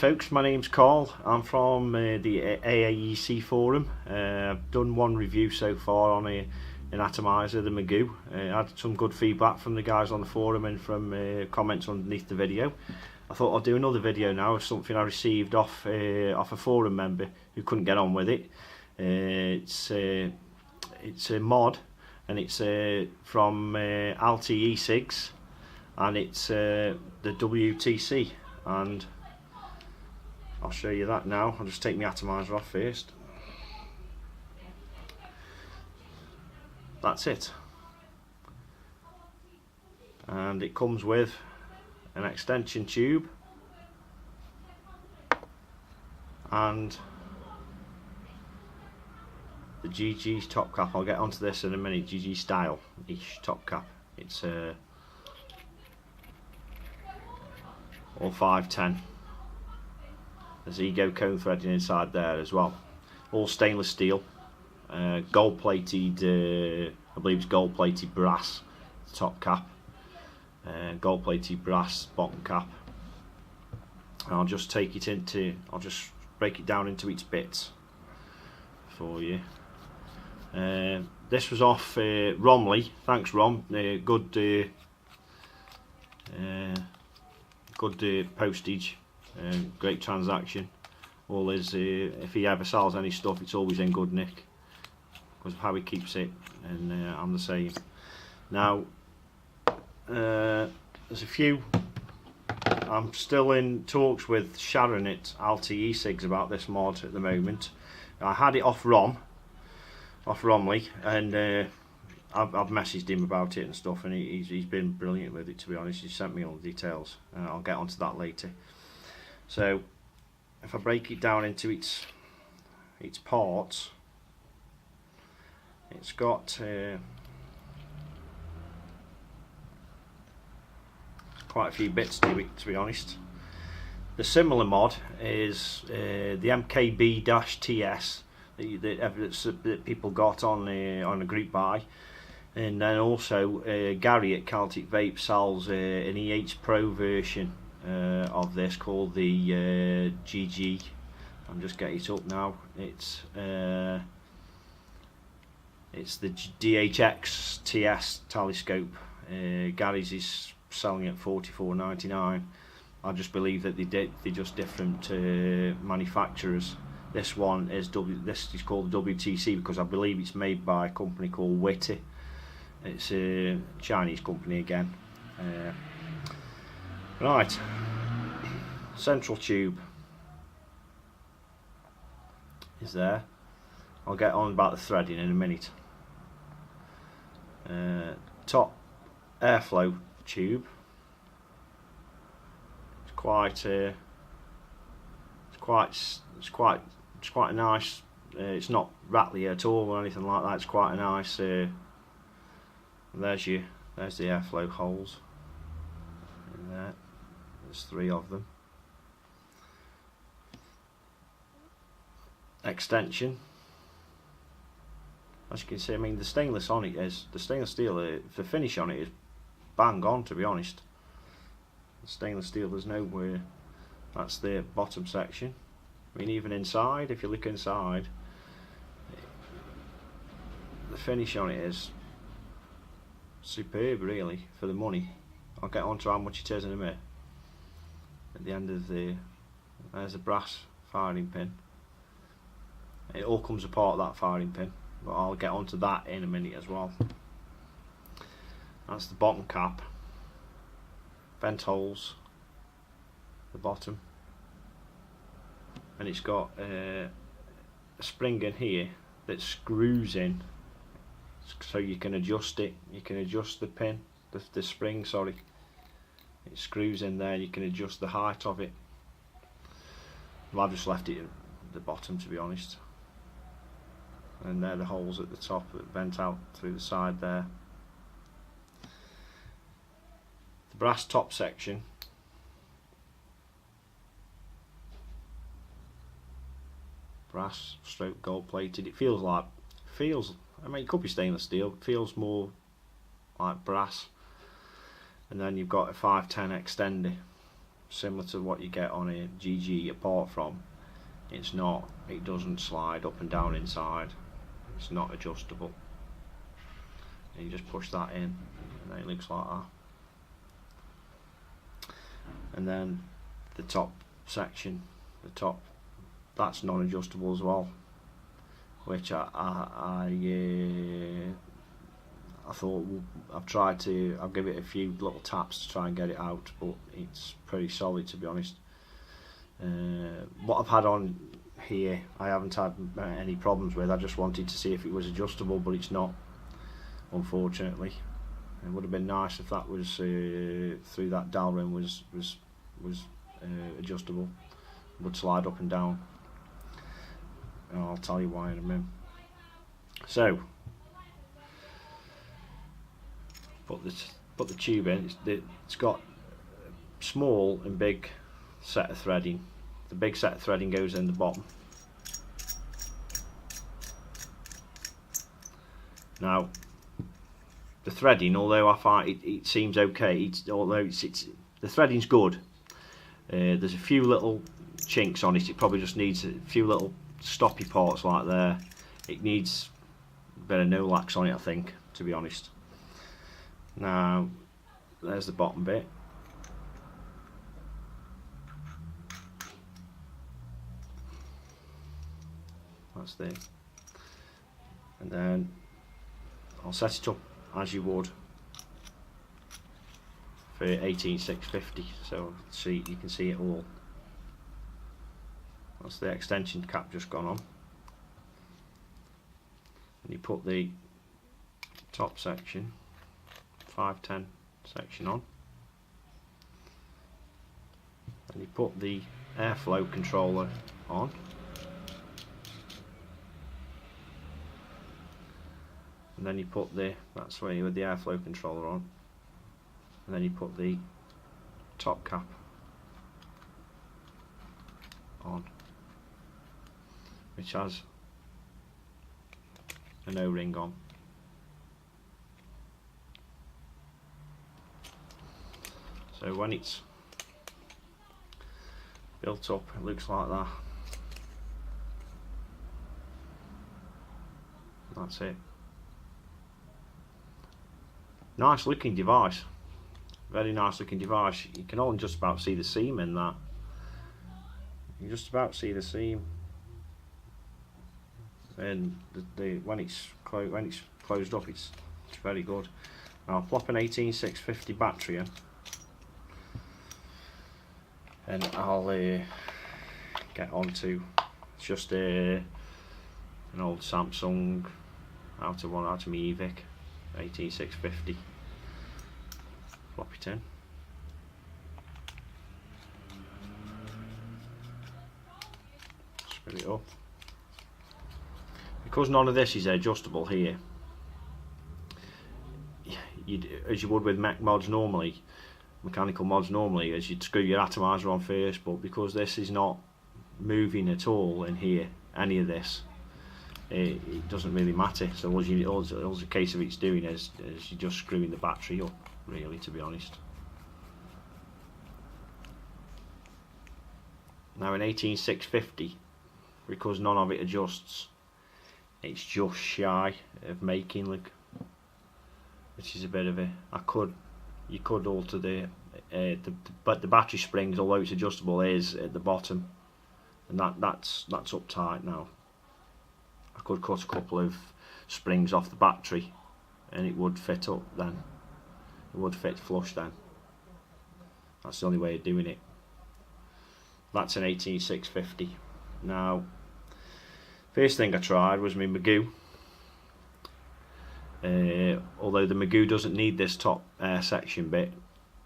Folks, my name's Carl. I'm from the AAEC forum. I've done one review so far on an atomizer, the Magoo. I had some good feedback from the guys on the forum and from comments underneath the video. I thought I'd do another video now of something I received off a forum member who couldn't get on with it. It's a mod, and it's from e-cigs, and it's the WTC, and I'll show you that now. I'll just take my atomizer off first. That's it. And it comes with an extension tube and the GG top cap. I'll get onto this in a minute. GG style-ish top cap. It's all 510. There's ego cone threading inside there as well. All stainless steel, gold plated, I believe it's gold plated brass top cap, gold plated brass bottom cap. And I'll just I'll just break it down into its bits for you. This was off Romley. Thanks, Rom. Good postage. Great transaction. All is if he ever sells any stuff, it's always in good nick because of how he keeps it, and I'm the same. Now there's a few. I'm still in talks with Sharon at e-cigs about this mod at the moment. I had it off Romley, and I've messaged him about it and stuff, and he's been brilliant with it, to be honest. He sent me all the details, and I'll get onto that later. So if I break it down into its parts, it's got quite a few bits to it, to be honest. The similar mod is the MKB-TS that people got on a group buy, and then also Gary at Celtic Vape sells an EH Pro version of this called the GG. I'm just getting it up now. It's the DHX TS telescope. Gary's is selling at $44.99. I just believe that they're just different manufacturers. This one is this is called WTC because I believe it's made by a company called Witty. It's a Chinese company again. Right, central tube is there. I'll get on about the threading in a minute. Top airflow tube. It's quite nice. It's not rattly at all or anything like that. It's quite a nice. There's the airflow holes in there. There's 3 of them. Extension. As you can see, I mean the stainless on it is the stainless steel. The finish on it is bang on, to be honest. The stainless steel, there's nowhere. That's the bottom section. I mean, even inside, if you look inside, the finish on it is superb, really, for the money. I'll get on to how much it is in a minute. At the end of there's a brass firing pin. It all comes apart, that firing pin, but I'll get onto that in a minute as well. That's the bottom cap. Vent holes, the bottom, and it's got a spring in here that screws in, so you can adjust it. You can adjust the pin, the spring, sorry. It screws in there. You can adjust the height of it. Well, I've just left it at the bottom, to be honest. And there are the holes at the top that vent out through the side there. The brass top section. Brass stroke gold plated. It feels, I mean, it could be stainless steel. It feels more like brass. And then you've got a 510 extender. similar to what you get on a GG, apart from it's not, it doesn't slide up and down inside, it's not adjustable. And you just push that in and then it looks like that. And then the top section, the top, that's non-adjustable as well, which I thought, I'll give it a few little taps to try and get it out, but it's pretty solid, to be honest. What I've had on here, I haven't had any problems with. I just wanted to see if it was adjustable, but it's not, unfortunately. It would have been nice if that was through that dowel rim was adjustable, would slide up and down. And I'll tell you why in a minute. So put the tube in. It's got a small and big set of threading. The big set of threading goes in the bottom. Now, the threading, although I find it seems okay, the threading's good. There's a few little chinks on it. It probably just needs a few little stoppy parts like there. It needs a bit of no-lax on it, I think, to be honest. Now, there's the bottom bit. That's there. And then I'll set it up as you would for 18650, so you can see it all. That's the extension cap just gone on. And you put the top section, 510 section on. And you put the airflow controller on. And then you put that's where you had the airflow controller on. And then you put the top cap on, which has an O-ring on. So when it's built up, it looks like that. That's it. Nice looking device, very nice looking device. You can only just about see the seam in that. You just about see the seam, and when it's closed up, it's very good. Now I'll plop an 18650 battery in, and I'll get onto, it's just an old Samsung out of my eVic 18650. Flop it in. Screw it up. Because none of this is adjustable here, as you would with mechanical mods normally, as you'd screw your atomizer on first, but because this is not moving at all in here, any of this, it doesn't really matter. So all the case of it's doing is you're just screwing the battery up, really, to be honest. Now in 18650, because none of it adjusts, it's just shy of making, look, which is a bit of a, you could alter but the battery springs, although it's adjustable, is at the bottom, and that's up tight now. I could cut a couple of springs off the battery and it would fit up then. It would fit flush then. That's the only way of doing it. That's an 18650. Now, first thing I tried was my Magoo. Although the Magoo doesn't need this top section bit,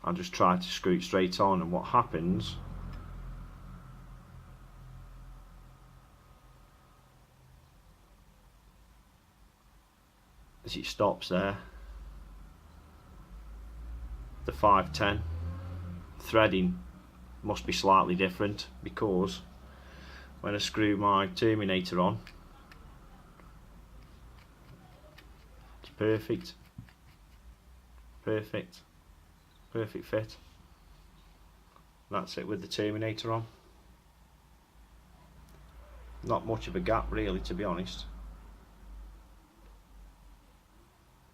I just tried to screw it straight on, and what happens is it stops there. The 510 threading must be slightly different, because when I screw my terminator on, it's perfect fit. That's it with the terminator on. Not much of a gap really, to be honest.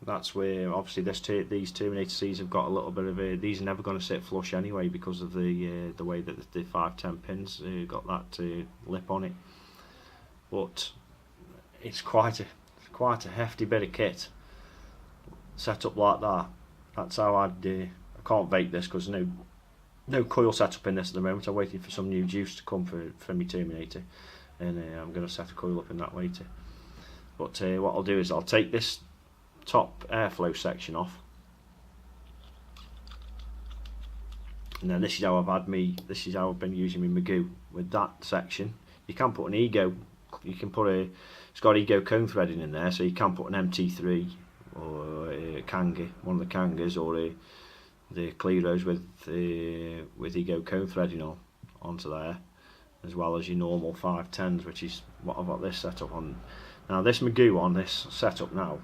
That's where obviously these Terminator Cs have got a little bit of a. These are never going to sit flush anyway because of the way that the 510 pins got that lip on it. But it's quite a hefty bit of kit set up like that. That's how I'd. I can't vape this because no coil setup in this at the moment. I'm waiting for some new juice to come for my Terminator, and I'm going to set a coil up in that later. But what I'll do is I'll take this top airflow section off, and then this is how I've been using my Magoo with that section. You can put an ego, it's got ego cone threading in there, so you can put an MT3 or a Kanga, one of the Kangas, or the Cleros with ego cone threading onto there, as well as your normal 510s, which is what I've got this setup on. Now this Magoo on this setup now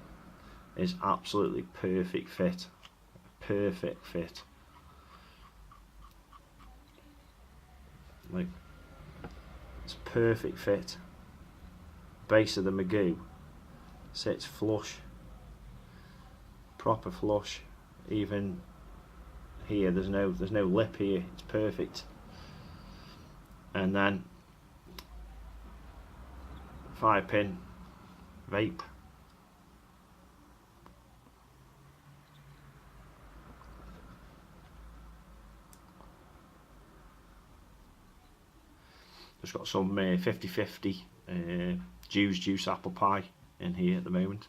is absolutely perfect fit. Perfect fit. Like, it's perfect fit. Base of the Magoo sits flush. Proper flush. Even here there's no lip here. It's perfect. And then 5-pin vape. Just got some 50/50 juice apple pie in here at the moment.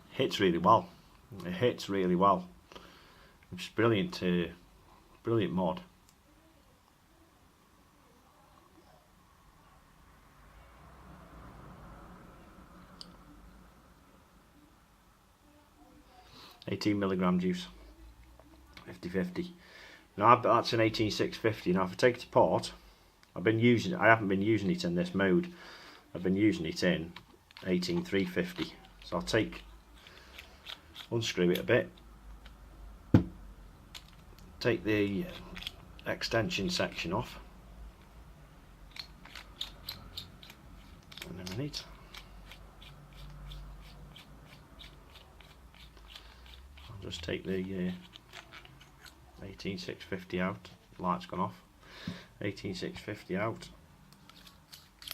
Hits really well. It hits really well. It's brilliant. Brilliant mod. $18mg juice, 50/50. Now that's an 18650. Now if I take it apart, I haven't been using it in this mode. I've been using it in 18350. So I'll unscrew it a bit, take the extension section off, in a minute. I'll just take the 18650 out. Light's gone off. 18650 out.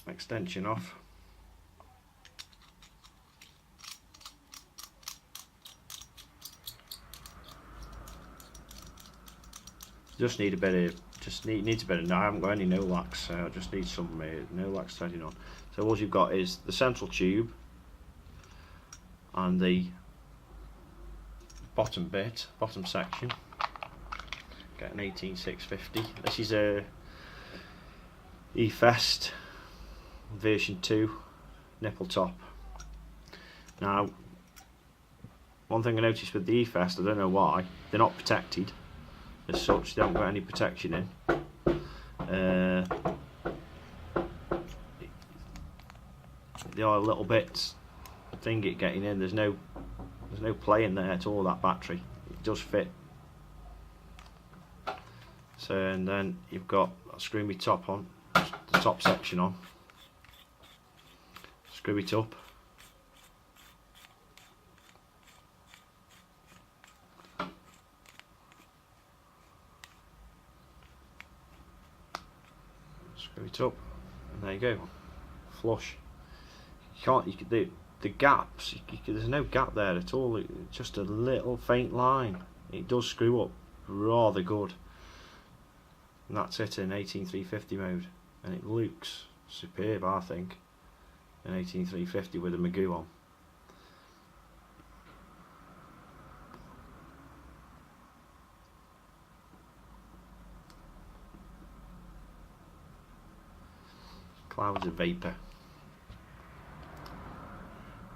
Extension off. Just need a bit of, needs a bit of, no, I haven't got any no-lax, so I just need some no-lax threading on. So all you've got is the central tube and the bottom section. Get an 18650. This is a E-Fest version 2 nipple top. Now, one thing I noticed with the E-Fest, I don't know why, they're not protected as such. They haven't got any protection in. They are a little bit thingy getting in. There's no play in there at all. That battery, it does fit. So, and then you've got, I'll screw my top on, the top section on. Screw it up. Screw it up, and there you go, flush. The gaps, there's no gap there at all. It's just a little faint line. It does screw up rather good, and that's it in 18350 mode, and it looks superb, I think, in 18350 with a Magoo on. Clouds of vapour,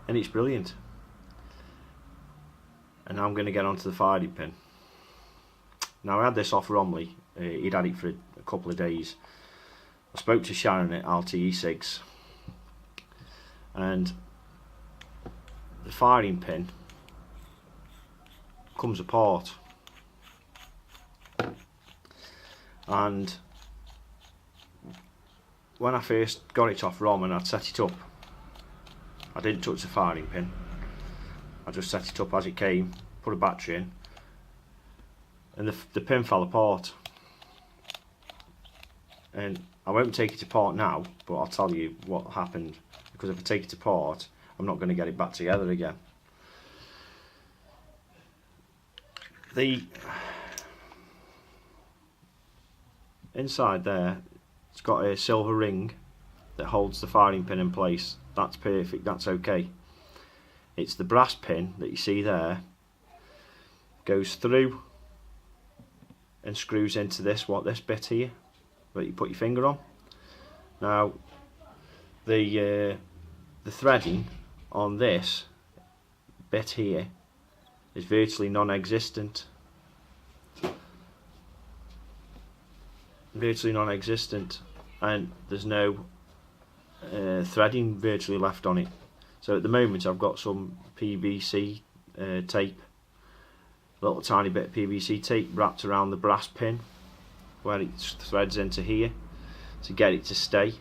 and it's brilliant. And now I'm going to get onto the firing pin. Now I had this off Romley, he'd had it for a couple of days, I spoke to Sharon at e-cigs, and the firing pin comes apart, and when I first got it off ROM and I'd set it up, I didn't touch the firing pin. I just set it up as it came, put a battery in, and the pin fell apart. And I won't take it apart now, but I'll tell you what happened, because if I take it apart, I'm not going to get it back together again. The inside there, it's got a silver ring that holds the firing pin in place. That's perfect, that's okay. It's the brass pin that you see there, goes through and screws into this bit here that you put your finger on. Now the threading on this bit here is virtually non-existent. And there's no threading virtually left on it. So at the moment I've got some PVC tape, a little tiny bit of PVC tape wrapped around the brass pin where it threads into here to get it to stay.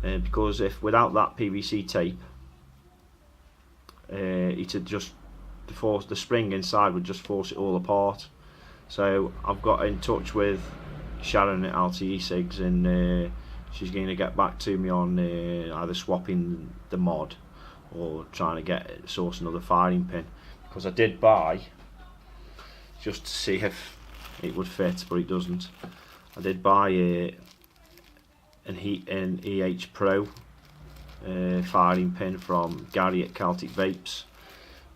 Because if without that PVC tape, it'd just the spring inside would just force it all apart. So I've got in touch with Sharon at e-cigs, and she's going to get back to me on either swapping the mod or trying to source another firing pin, because I did buy, just to see if it would fit, but it doesn't. I did buy an EH Pro firing pin from Gary at Celtic Vapes,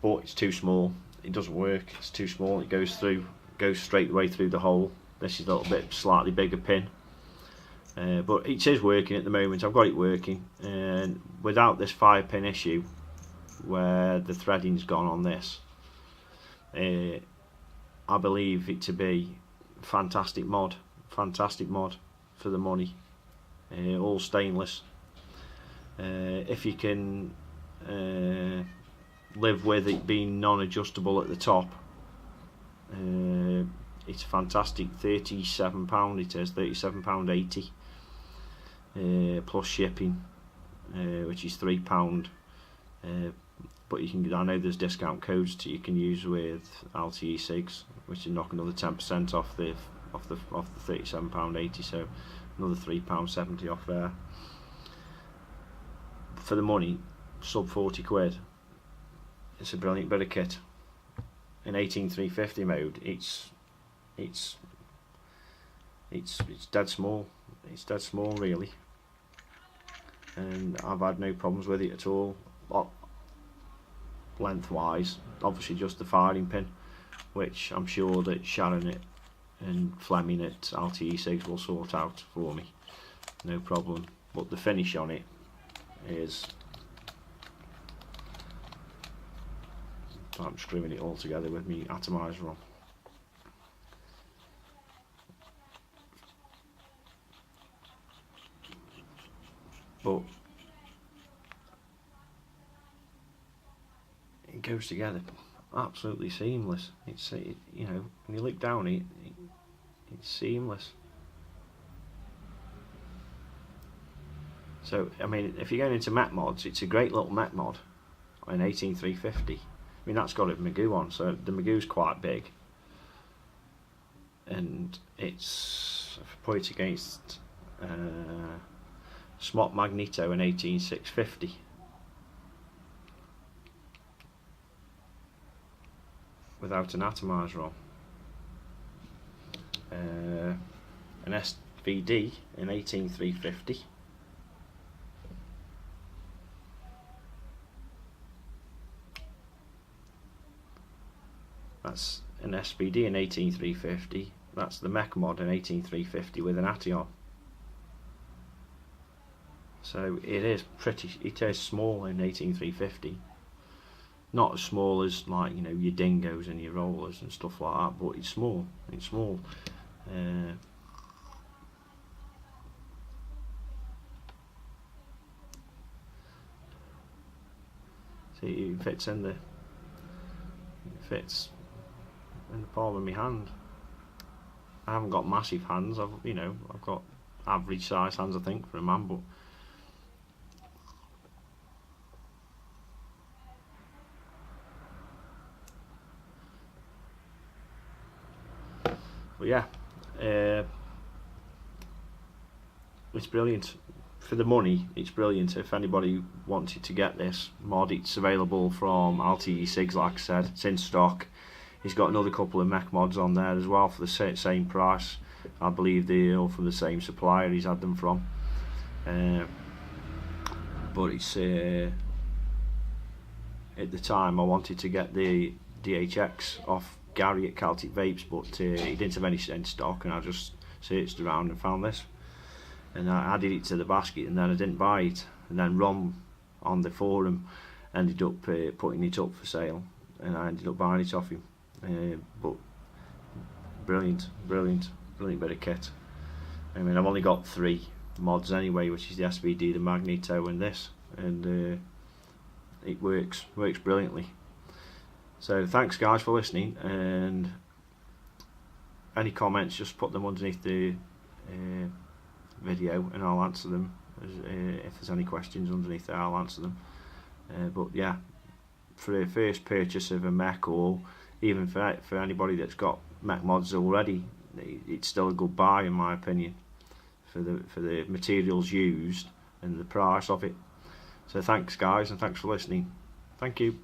but it's too small. It doesn't work. It's too small. It goes straight the way through the hole. This is a little bit slightly bigger pin, but it is working at the moment. I've got it working, and without this fire pin issue where the threading's gone on this, I believe it to be a fantastic mod for the money. All stainless. If you can live with it being non-adjustable at the top, it's fantastic. £37 it is, £37.80 plus shipping, which is £3. But you can, I know there's discount codes you can use with e-cigs, which will knock another 10% off the £37.80, so another £3.70 off there. For the money, sub 40 quid, it's a brilliant bit of kit. In 18350 mode, it's dead small. It's dead small really, and I've had no problems with it at all. Lengthwise, obviously just the firing pin, which I'm sure that Sharon and Fleming at e-cigs will sort out for me, no problem. But the finish on it is, I'm screwing it all together with me atomizer on. But it goes together absolutely seamless. It's you know, when you look down it's seamless. So I mean, if you're going into mech mods, it's a great little mech mod in 18350. I mean, that's got a Magoo on, so the Magoo's quite big, and it's, if I put it against Smot Magneto in 18650, without an atomizer on, an SVD in 18350, that's an SVD in 18350. That's the mech mod in 18350 with an ATI on. So it is small in 18350. Not as small as, like, you know, your dingoes and your rollers and stuff like that, but it's small. It's small. See, it fits in the palm of my hand. I haven't got massive hands. I've got average size hands, I think, for a man, but yeah, it's brilliant. For the money, it's brilliant. If anybody wanted to get this mod, it's available from e-cigs, like I said. It's in stock. He's got another couple of mech mods on there as well for the same price. I believe they're all from the same supplier he's had them from. But it's at the time I wanted to get the DHX off Gary at Celtic Vapes, but he didn't have any in stock, and I just searched around and found this. And I added it to the basket, and then I didn't buy it. And then Ron on the forum ended up putting it up for sale, and I ended up buying it off him. But brilliant bit of kit. I mean, I've only got 3 mods anyway, which is the SVD, the Magneto, and this, and it works brilliantly. So thanks guys for listening, and any comments, just put them underneath the video and I'll answer them. If there's any questions underneath there, I'll answer them. But yeah, for a first purchase of a mech, or even for anybody that's got mech mods already, it's still a good buy in my opinion, for the materials used and the price of it. So thanks guys, and thanks for listening. Thank you.